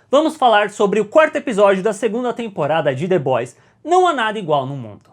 vamos falar sobre o quarto episódio da segunda temporada de The Boys. Não há nada igual no mundo.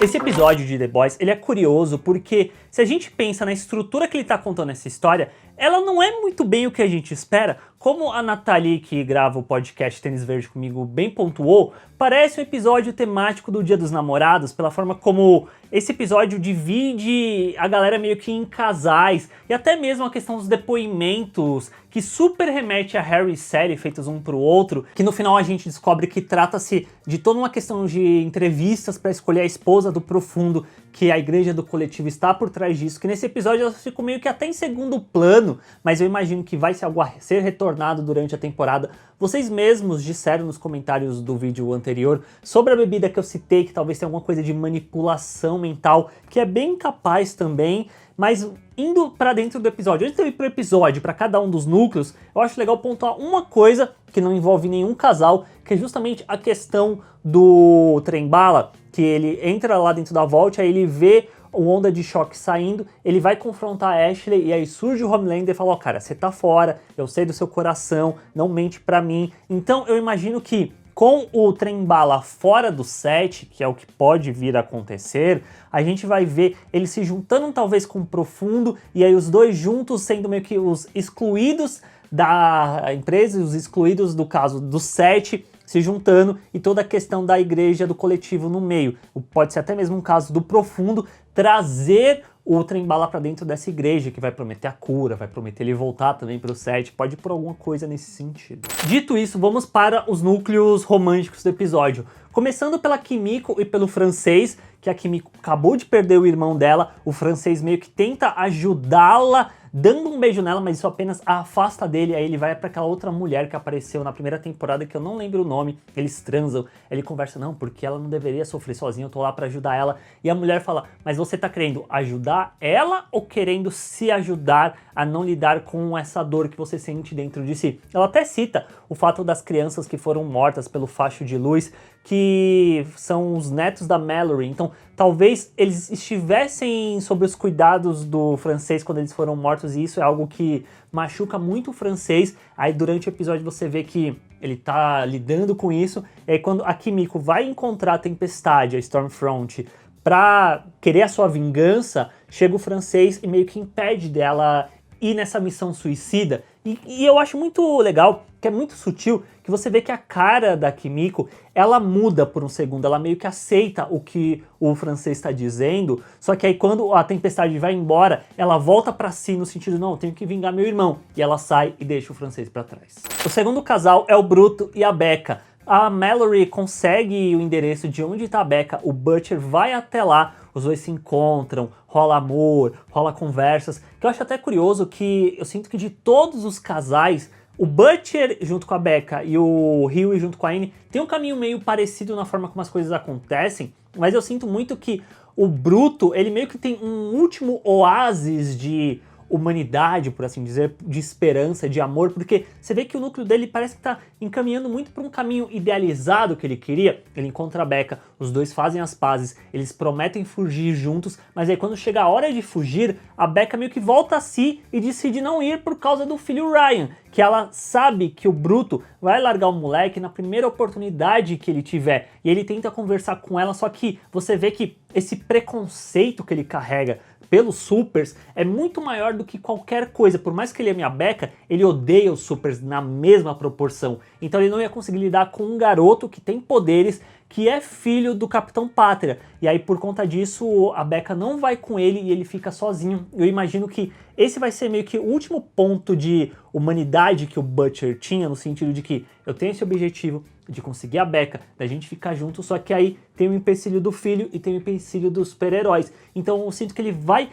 Esse episódio de The Boys, ele é curioso porque se a gente pensa na estrutura que ele tá contando essa história, ela não é muito bem o que a gente espera. Como a Nathalie, que grava o podcast Tênis Verde comigo, bem pontuou, parece um episódio temático do Dia dos Namorados, pela forma como esse episódio divide a galera meio que em casais, e até mesmo a questão dos depoimentos, que super remete a Harry e Sally feitos um pro outro, que no final a gente descobre que trata-se de toda uma questão de entrevistas para escolher a esposa do Profundo, que a igreja do coletivo está por trás disso, que nesse episódio ela ficou meio que até em segundo plano, mas eu imagino que vai ser algo a ser retornado durante a temporada. Vocês mesmos disseram nos comentários do vídeo anterior sobre a bebida que eu citei, que talvez tenha alguma coisa de manipulação mental, que é bem capaz também, mas indo pra dentro do episódio, antes de eu ir pro episódio, pra cada um dos núcleos, eu acho legal pontuar uma coisa que não envolve nenhum casal, que é justamente a questão do trem-bala, que ele entra lá dentro da Vault, aí ele vê o Onda de Choque saindo, ele vai confrontar a Ashley e aí surge o Homelander e fala, ó, cara, você tá fora, eu sei do seu coração, não mente pra mim. Então eu imagino que com o trem-bala fora do set, que é o que pode vir a acontecer, a gente vai ver ele se juntando talvez com o Profundo, e aí os dois juntos sendo meio que os excluídos da empresa, os excluídos do caso do set, se juntando, e toda a questão da igreja do coletivo no meio. Pode ser até mesmo um caso do Profundo trazer o trem-bala pra dentro dessa igreja, que vai prometer a cura, vai prometer ele voltar também pro set, pode ir por alguma coisa nesse sentido. Dito isso, vamos para os núcleos românticos do episódio. Começando pela Kimiko e pelo francês, que a Kimiko acabou de perder o irmão dela, o francês meio que tenta ajudá-la, dando um beijo nela, mas isso apenas a afasta dele, aí ele vai pra aquela outra mulher que apareceu na primeira temporada, que eu não lembro o nome, eles transam, ele conversa, não, porque ela não deveria sofrer sozinha, eu tô lá pra ajudar ela, e a mulher fala, mas você tá querendo ajudar ela ou querendo se ajudar a não lidar com essa dor que você sente dentro de si? Ela até cita o fato das crianças que foram mortas pelo facho de luz, que são os netos da Mallory, então talvez eles estivessem sob os cuidados do francês quando eles foram mortos, e isso é algo que machuca muito o francês. Aí durante o episódio você vê que ele tá lidando com isso, e aí quando a Kimiko vai encontrar a Tempestade, a Stormfront, pra querer a sua vingança, chega o francês e meio que impede dela ir nessa missão suicida, e eu acho muito legal, que é muito sutil, que você vê que a cara da Kimiko, ela muda por um segundo, ela meio que aceita o que o francês está dizendo, só que aí quando a Tempestade vai embora, ela volta pra si no sentido, não, eu tenho que vingar meu irmão, e ela sai e deixa o francês pra trás. O segundo casal é o Bruto e a Becca. A Mallory consegue o endereço de onde tá a Becca, o Butcher vai até lá, os dois se encontram, rola amor, rola conversas, que eu acho até curioso que eu sinto que de todos os casais, o Butcher junto com a Becca e o Hughie junto com a Anne tem um caminho meio parecido na forma como as coisas acontecem, mas eu sinto muito que o Bruto, ele meio que tem um último oásis de humanidade, por assim dizer, de esperança, de amor, porque você vê que o núcleo dele parece que tá encaminhando muito para um caminho idealizado que ele queria. Ele encontra a Becca, os dois fazem as pazes, eles prometem fugir juntos, mas aí quando chega a hora de fugir, a Becca meio que volta a si e decide não ir por causa do filho Ryan, que ela sabe que o Bruto vai largar o moleque na primeira oportunidade que ele tiver, e ele tenta conversar com ela, só que você vê que esse preconceito que ele carrega pelos supers é muito maior do que qualquer coisa. Por mais que ele ame a Becca, ele odeia os supers na mesma proporção. Então ele não ia conseguir lidar com um garoto que tem poderes, que é filho do Capitão Pátria. E aí por conta disso a Becca não vai com ele e ele fica sozinho. Eu imagino que esse vai ser meio que o último ponto de humanidade que o Butcher tinha, no sentido de que eu tenho esse objetivo de conseguir a Becca, da gente ficar junto, só que aí tem o empecilho do filho e tem o empecilho dos super-heróis. Então eu sinto que ele vai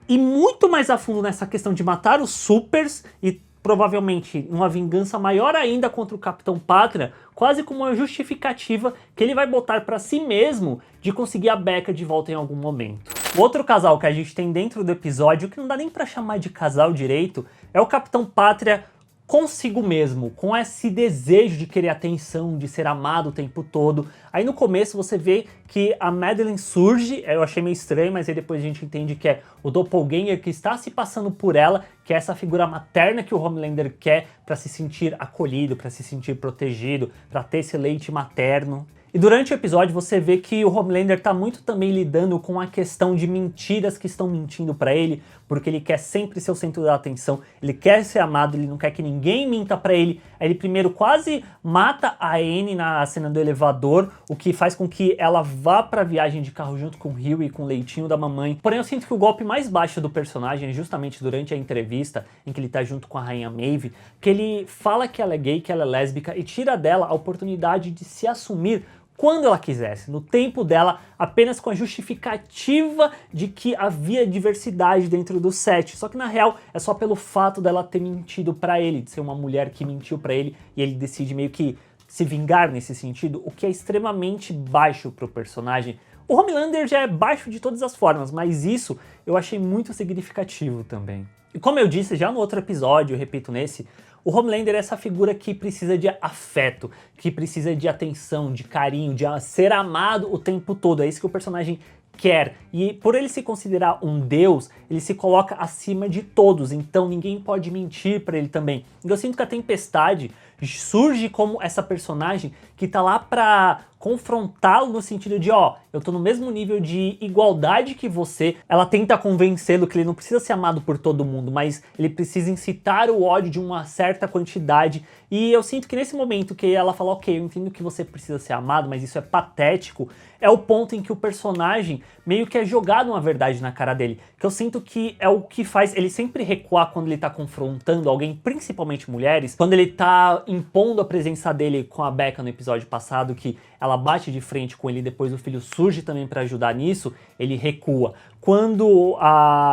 ir muito mais a fundo nessa questão de matar os supers e provavelmente uma vingança maior ainda contra o Capitão Pátria, quase como uma justificativa que ele vai botar pra si mesmo de conseguir a Becca de volta em algum momento. O outro casal que a gente tem dentro do episódio, que não dá nem pra chamar de casal direito, é o Capitão Pátria consigo mesmo, com esse desejo de querer atenção, de ser amado o tempo todo. Aí no começo você vê que a Madeleine surge, eu achei meio estranho, mas aí depois a gente entende que é o doppelganger que está se passando por ela, que é essa figura materna que o Homelander quer para se sentir acolhido, para se sentir protegido, para ter esse leite materno. E durante o episódio você vê que o Homelander tá muito também lidando com a questão de mentiras que estão mentindo pra ele, porque ele quer sempre ser o centro da atenção, ele quer ser amado, ele não quer que ninguém minta pra ele. Aí ele primeiro quase mata a Anne na cena do elevador, o que faz com que ela vá pra viagem de carro junto com o Rio e com o leitinho da mamãe. Porém eu sinto que o golpe mais baixo do personagem é justamente durante a entrevista, em que ele tá junto com a rainha Maeve, que ele fala que ela é gay, que ela é lésbica e tira dela a oportunidade de se assumir quando ela quisesse, no tempo dela, apenas com a justificativa de que havia diversidade dentro do set. Só que na real é só pelo fato dela ter mentido pra ele, de ser uma mulher que mentiu pra ele, e ele decide meio que se vingar nesse sentido, o que é extremamente baixo pro personagem. O Homelander já é baixo de todas as formas, mas isso eu achei muito significativo também. E como eu disse já no outro episódio, eu repito nesse, o Homelander é essa figura que precisa de afeto, que precisa de atenção, de carinho, de ser amado o tempo todo. É isso que o personagem quer. E por ele se considerar um deus, ele se coloca acima de todos, então ninguém pode mentir pra ele também. E eu sinto que a Tempestade surge como essa personagem que tá lá pra confrontá-lo no sentido de, ó, eu tô no mesmo nível de igualdade que você. Ela tenta convencê-lo que ele não precisa ser amado por todo mundo, mas ele precisa incitar o ódio de uma certa quantidade. E eu sinto que nesse momento que ela fala, ok, eu entendo que você precisa ser amado, mas isso é patético, é o ponto em que o personagem meio que é jogado uma verdade na cara dele. Que eu sinto que é o que faz ele sempre recuar quando ele tá confrontando alguém, principalmente mulheres, quando ele tá impondo a presença dele com a Becca no episódio passado, que ela bate de frente com ele e depois o filho surge também pra ajudar nisso, ele recua. Quando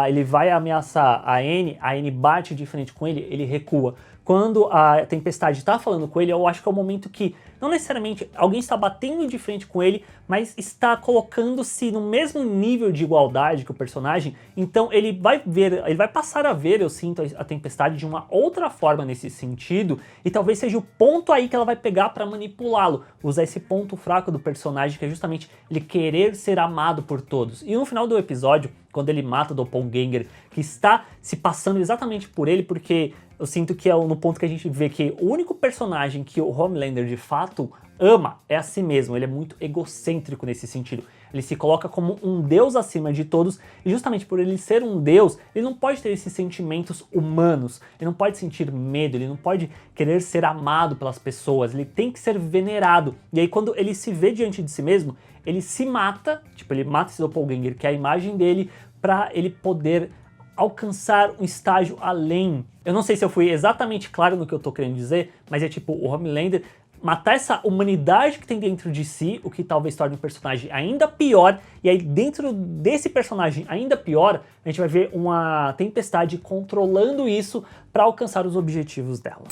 ele vai ameaçar a Anne bate de frente com ele recua. Quando a Tempestade tá falando com ele, eu acho que é o momento que, não necessariamente alguém está batendo de frente com ele, mas está colocando-se no mesmo nível de igualdade que o personagem, então ele vai passar a ver, eu sinto, a Tempestade de uma outra forma nesse sentido, e talvez seja o ponto aí que ela vai pegar para manipulá-lo, usar esse ponto fraco do personagem, que é justamente ele querer ser amado por todos. E no final do episódio, quando ele mata o Doppelganger, que está se passando exatamente por ele, porque eu sinto que é no ponto que a gente vê que o único personagem que o Homelander de fato ama é a si mesmo. Ele é muito egocêntrico nesse sentido. Ele se coloca como um deus acima de todos, e justamente por ele ser um deus, ele não pode ter esses sentimentos humanos, ele não pode sentir medo, ele não pode querer ser amado pelas pessoas, ele tem que ser venerado. E aí quando ele se vê diante de si mesmo, ele se mata, tipo, ele mata esse doppelganger, que é a imagem dele, pra ele poder alcançar um estágio além. Eu não sei se eu fui exatamente claro no que eu tô querendo dizer, mas é tipo, o Homelander matar essa humanidade que tem dentro de si, o que talvez torne o personagem ainda pior, e aí dentro desse personagem ainda pior, a gente vai ver uma Tempestade controlando isso para alcançar os objetivos dela.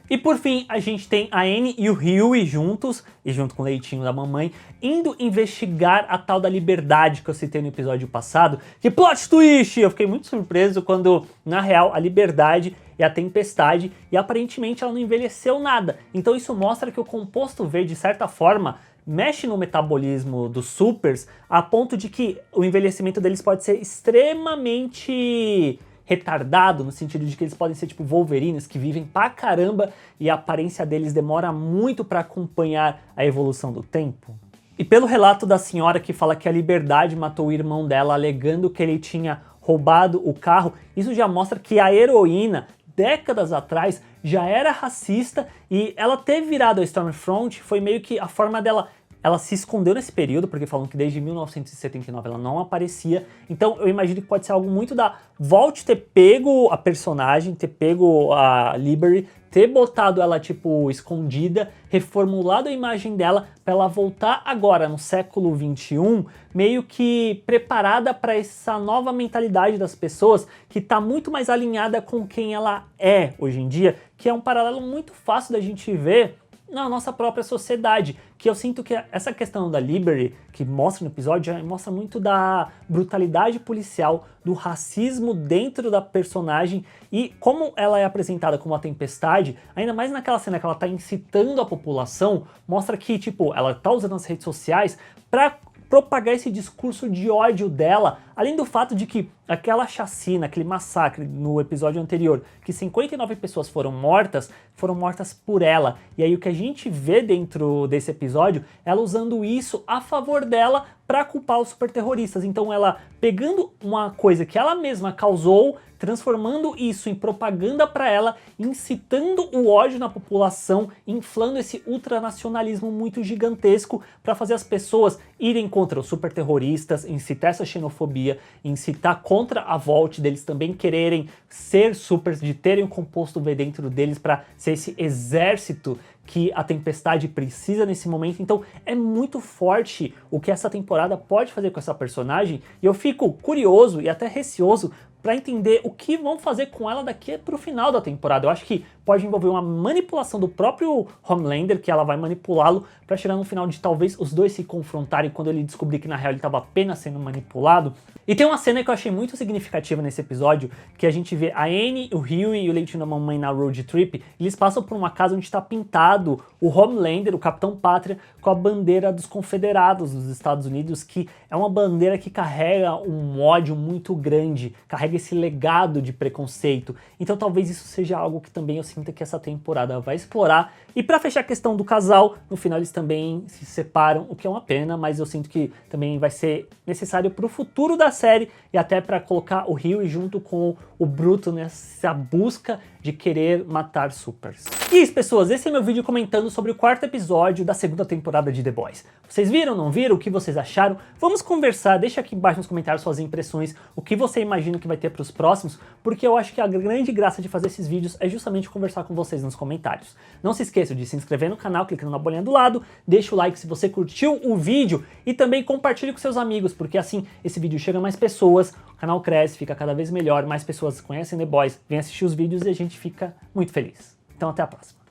E por fim, a gente tem a Anne e o Hughie juntos, e junto com o leitinho da mamãe, indo investigar a tal da liberdade que eu citei no episódio passado. Que plot twist! Eu fiquei muito surpreso quando, na real, a liberdade é a Tempestade, e aparentemente ela não envelheceu nada. Então isso mostra que o composto V, de certa forma, mexe no metabolismo dos supers, a ponto de que o envelhecimento deles pode ser extremamente retardado, no sentido de que eles podem ser tipo Wolverines, que vivem pra caramba e a aparência deles demora muito pra acompanhar a evolução do tempo. E pelo relato da senhora que fala que a Liberdade matou o irmão dela alegando que ele tinha roubado o carro, isso já mostra que a heroína, décadas atrás, já era racista, e ela ter virado a Stormfront foi meio que a forma dela. Ela se escondeu nesse período, porque falam que desde 1979 ela não aparecia. Então eu imagino que pode ser algo muito da Vault ter pego a personagem, ter pego a Liberty, ter botado ela tipo escondida, reformulado a imagem dela para ela voltar agora no século 21, meio que preparada para essa nova mentalidade das pessoas, que está muito mais alinhada com quem ela é hoje em dia, que é um paralelo muito fácil da gente ver na nossa própria sociedade, que eu sinto que essa questão da Liberty, que mostra no episódio, mostra muito da brutalidade policial, do racismo dentro da personagem e como ela é apresentada como a Tempestade, ainda mais naquela cena que ela tá incitando a população, mostra que, tipo, ela tá usando as redes sociais pra propagar esse discurso de ódio dela, além do fato de que aquela chacina, aquele massacre no episódio anterior, que 59 pessoas foram mortas por ela. E aí o que a gente vê dentro desse episódio, ela usando isso a favor dela para culpar os super terroristas. Então ela pegando uma coisa que ela mesma causou, transformando isso em propaganda para ela, incitando o ódio na população, inflando esse ultranacionalismo muito gigantesco para fazer as pessoas irem contra os super terroristas, incitar essa xenofobia, incitar contra a Vault, deles também quererem ser supers, de terem um composto V dentro deles para ser esse exército que a Tempestade precisa nesse momento. Então é muito forte o que essa temporada pode fazer com essa personagem e eu fico curioso e até receoso para entender o que vão fazer com ela daqui pro final da temporada. Eu acho que pode envolver uma manipulação do próprio Homelander, que ela vai manipulá-lo para chegar no final de talvez os dois se confrontarem quando ele descobrir que na real ele estava apenas sendo manipulado. E tem uma cena que eu achei muito significativa nesse episódio, que a gente vê a Annie, o Hughie e o leitinho da mamãe na road trip, eles passam por uma casa onde está pintado o Homelander, o Capitão Pátria, com a bandeira dos Confederados dos Estados Unidos, que é uma bandeira que carrega um ódio muito grande, carrega esse legado de preconceito. Então talvez isso seja algo que também eu sinta que essa temporada vai explorar. E para fechar a questão do casal, no final eles também se separam, o que é uma pena, mas eu sinto que também vai ser necessário para o futuro da série e até para colocar o Hughie junto com o Bruto nessa busca de querer matar supers. E isso, pessoas, esse é meu vídeo comentando sobre o 4º episódio da 2ª temporada de The Boys. Vocês viram, não viram? O que vocês acharam? Vamos conversar, deixa aqui embaixo nos comentários suas impressões, o que você imagina que vai ter para os próximos, porque eu acho que a grande graça de fazer esses vídeos é justamente conversar com vocês nos comentários. Não se esqueça de se inscrever no canal, clicando na bolinha do lado, deixa o like se você curtiu o vídeo e também compartilhe com seus amigos, porque assim esse vídeo chega a mais pessoas, o canal cresce, fica cada vez melhor, mais pessoas conhecem The Boys, vêm assistir os vídeos e a gente fica muito feliz. Então até a próxima.